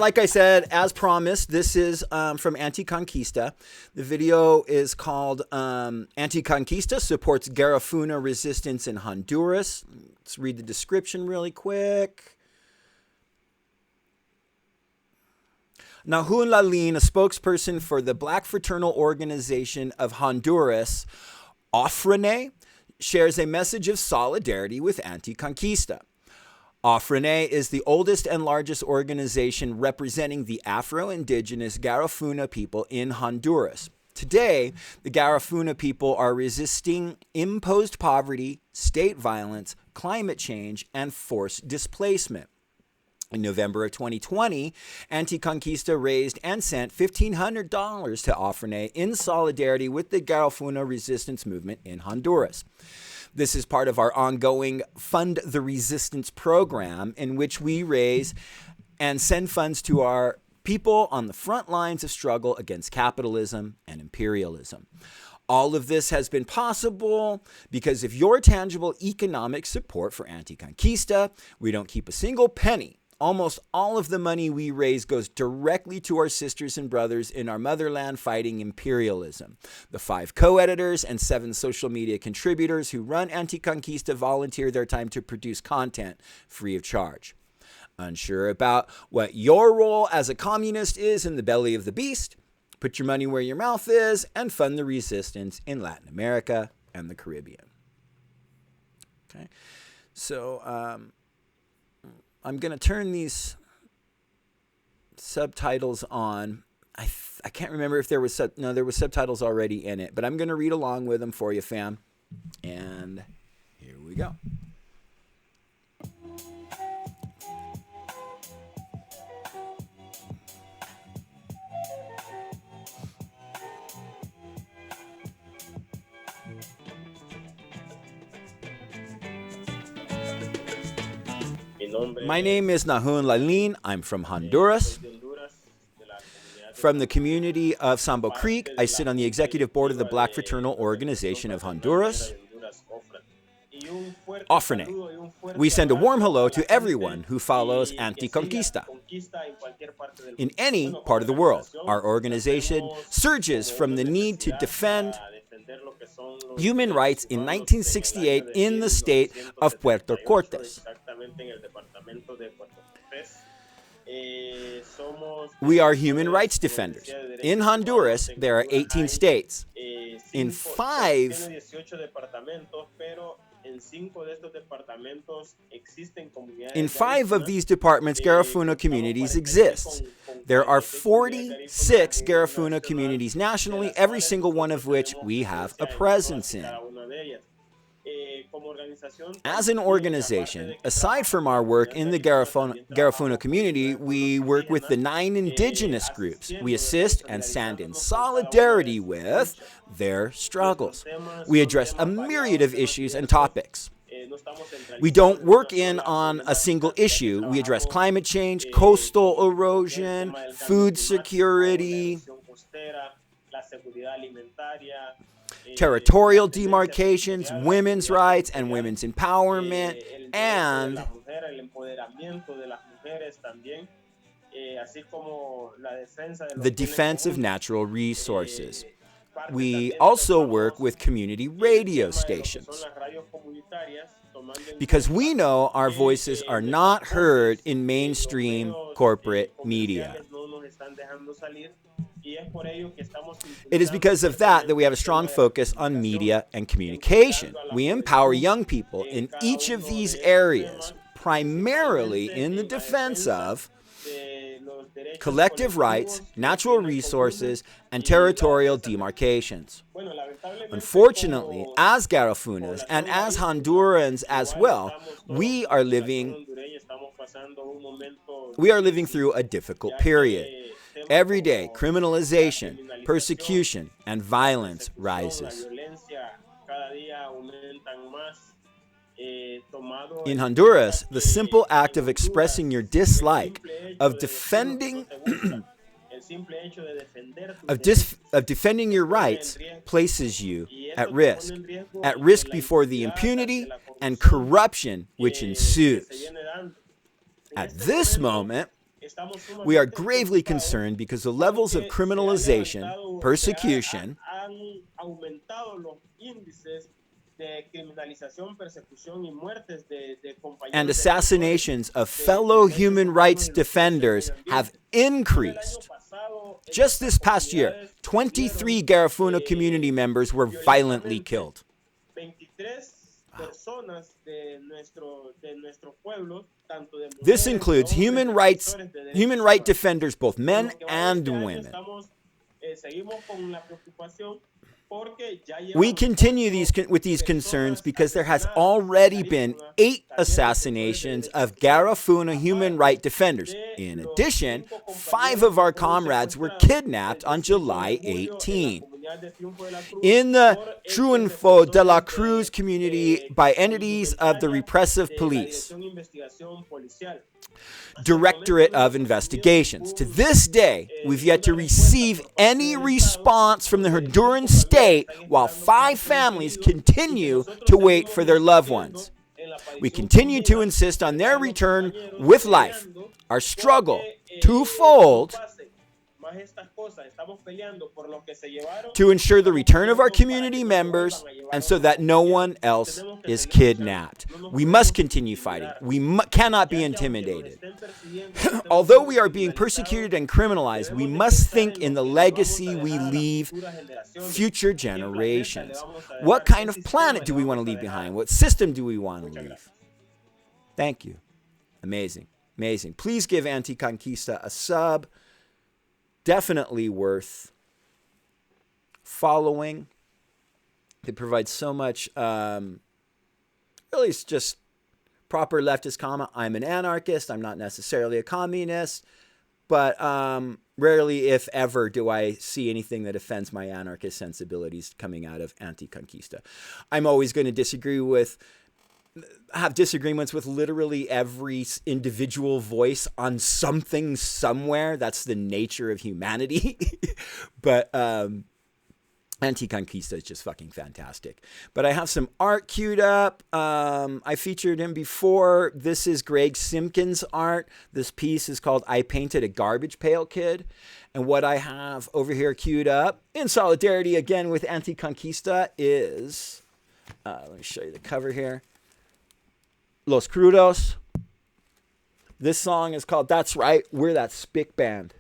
like I said, as promised, this is from Anticonquista. The video is called Anticonquista Supports Garafuna Resistance in Honduras. Let's read the description really quick. Nahun Lalin, a spokesperson for the Black Fraternal Organization of Honduras, Ofrene, shares a message of solidarity with Anticonquista. Ofrene is the oldest and largest organization representing the Afro-Indigenous Garafuna people in Honduras. Today, the Garafuna people are resisting imposed poverty, state violence, climate change, and forced displacement. In November of 2020, Anticonquista raised and sent $1,500 to Ofrene in solidarity with the Garafuna resistance movement in Honduras. This is part of our ongoing Fund the Resistance program, in which we raise and send funds to our people on the front lines of struggle against capitalism and imperialism. All of this has been possible because of your tangible economic support for Anticonquista. We don't keep a single penny. Almost all of the money we raise goes directly to our sisters and brothers in our motherland fighting imperialism. The 5 co-editors and 7 social media contributors who run Anticonquista volunteer their time to produce content free of charge. Unsure about what your role as a communist is in the belly of the beast? Put your money where your mouth is and fund the resistance in Latin America and the Caribbean. Okay, so I'm going to turn these subtitles on. I can't remember if there was there was subtitles already in it, but I'm going to read along with them for you, fam. And here we go. My name is Nahun Lalin. I'm from Honduras. From the community of Sambo Creek, I sit on the executive board of the Black Fraternal Organization of Honduras, Ofrene. We send a warm hello to everyone who follows Anticonquista. In any part of the world, our organization surges from the need to defend human rights in 1968 in the state of Puerto Cortes. We are human rights defenders. In Honduras, there are 18 states. In 5 of these departments, Garafuna communities exist. There are 46 Garafuna communities nationally, every single one of which we have a presence in. As an organization, aside from our work in the Garafuna community, we work with the 9 indigenous groups. We assist and stand in solidarity with their struggles. We address a myriad of issues and topics. We don't work in on a single issue. We address climate change, coastal erosion, food security, territorial demarcations, women's rights and women's empowerment, and the defense of natural resources. We also work with community radio stations because we know our voices are not heard in mainstream corporate media. It is because of that we have a strong focus on media and communication. We empower young people in each of these areas, primarily in the defense of collective rights, natural resources, and territorial demarcations. Unfortunately, as Garafunas and as Hondurans as well, we are living through a difficult period. Every day, criminalization, persecution, and violence rises. In Honduras, the simple act of expressing your dislike, of defending your rights, places you at risk before the impunity and corruption which ensues. At this moment, We are gravely concerned because the levels of criminalization, persecution, and assassinations of fellow human rights defenders have increased. Just this past year, 23 Garafuna community members were violently killed. This includes human rights defenders, both men and women. We continue with these concerns because there has already been 8 assassinations of Garafuna human rights defenders. In addition, 5 of our comrades were kidnapped on July 18. In the Triunfo de la Cruz community by entities of the repressive police. Directorate of Investigations. To this day, we've yet to receive any response from the Honduran state while 5 families continue to wait for their loved ones. We continue to insist on their return with life. Our struggle, twofold, to ensure the return of our community members and so that no one else is kidnapped. We must continue fighting. We cannot be intimidated. Although we are being persecuted and criminalized, we must think in the legacy we leave future generations. What kind of planet do we want to leave behind? What system do we want to leave? Thank you. Amazing. Amazing. Please give Anticonquista a sub. Definitely worth following. They provide so much, really it's just proper leftist comment. I'm an anarchist. I'm not necessarily a communist. But rarely, if ever, do I see anything that offends my anarchist sensibilities coming out of Anticonquista. I'm always going to have disagreements with literally every individual voice on something somewhere. That's the nature of humanity. But Anticonquista is just fucking fantastic. But I have some art queued up. I featured him before. This is Greg Simpkins' art. This piece is called I Painted a Garbage Pail Kid. And what I have over here queued up, in solidarity again with Anticonquista, is, let me show you the cover here. Los Crudos. This song is called That's Right, We're That Spick Band.